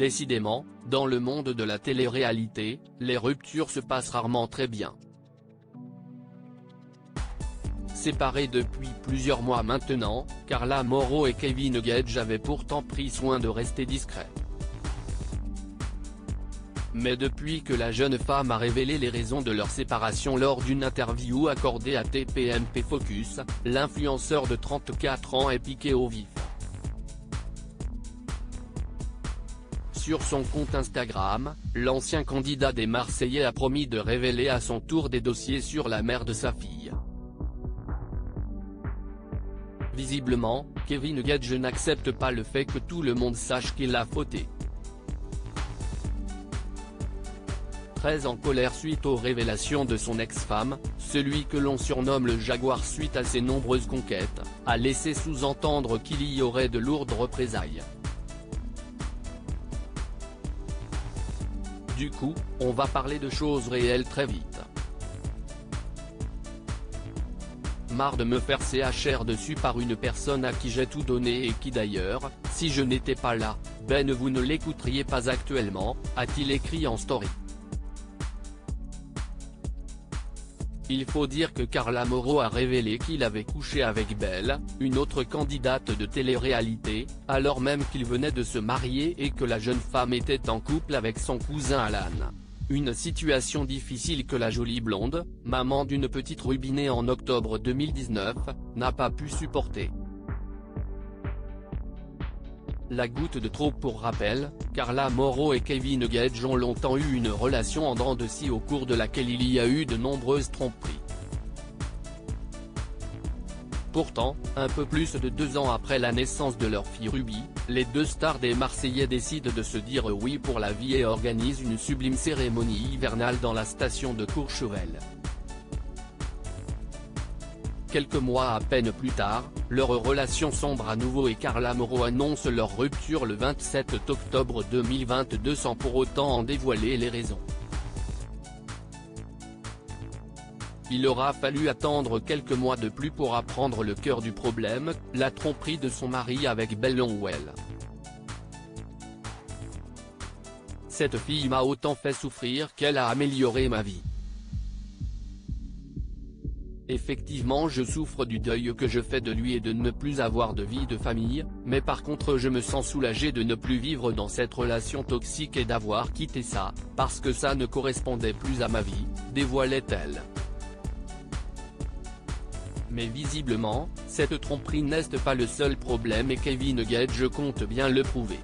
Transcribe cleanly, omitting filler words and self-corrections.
Décidément, dans le monde de la télé-réalité, les ruptures se passent rarement très bien. Séparés depuis plusieurs mois maintenant, Carla Mauro et Kevin Gage avaient pourtant pris soin de rester discrets. Mais depuis que la jeune femme a révélé les raisons de leur séparation lors d'une interview accordée à TPMP Focus, l'influenceur de 34 ans est piqué au vif. Sur son compte Instagram, l'ancien candidat des Marseillais a promis de révéler à son tour des dossiers sur la mère de sa fille. Visiblement, Kevin Gage n'accepte pas le fait que tout le monde sache qu'il a fauté. Très en colère suite aux révélations de son ex-femme, celui que l'on surnomme le Jaguar suite à ses nombreuses conquêtes, a laissé sous-entendre qu'il y aurait de lourdes représailles. Du coup, on va parler de choses réelles très vite. Marre de me faire CHR dessus par une personne à qui j'ai tout donné et qui d'ailleurs, si je n'étais pas là, ben vous ne l'écouteriez pas actuellement, a-t-il écrit en story. Il faut dire que Carla Mauro a révélé qu'il avait couché avec Belle, une autre candidate de télé-réalité, alors même qu'il venait de se marier et que la jeune femme était en couple avec son cousin Alan. Une situation difficile que la jolie blonde, maman d'une petite rubinée en octobre 2019, n'a pas pu supporter. La goutte de trop pour rappel, Carla Mauro et Kevin Gage ont longtemps eu une relation en dents de scie au cours de laquelle il y a eu de nombreuses tromperies. Pourtant, un peu plus de 2 ans après la naissance de leur fille Ruby, les deux stars des Marseillais décident de se dire oui pour la vie et organisent une sublime cérémonie hivernale dans la station de Courchevel. Quelques mois à peine plus tard, leur relation sombre à nouveau et Carla Mauro annonce leur rupture le 27 octobre 2022 sans pour autant en dévoiler les raisons. Il aura fallu attendre quelques mois de plus pour apprendre le cœur du problème, la tromperie de son mari avec Belle Longwell. Cette fille m'a autant fait souffrir qu'elle a amélioré ma vie. Effectivement je souffre du deuil que je fais de lui et de ne plus avoir de vie de famille, mais par contre je me sens soulagé de ne plus vivre dans cette relation toxique et d'avoir quitté ça, parce que ça ne correspondait plus à ma vie, dévoilait-elle. Mais visiblement, cette tromperie n'est pas le seul problème et Kevin Gage compte bien le prouver.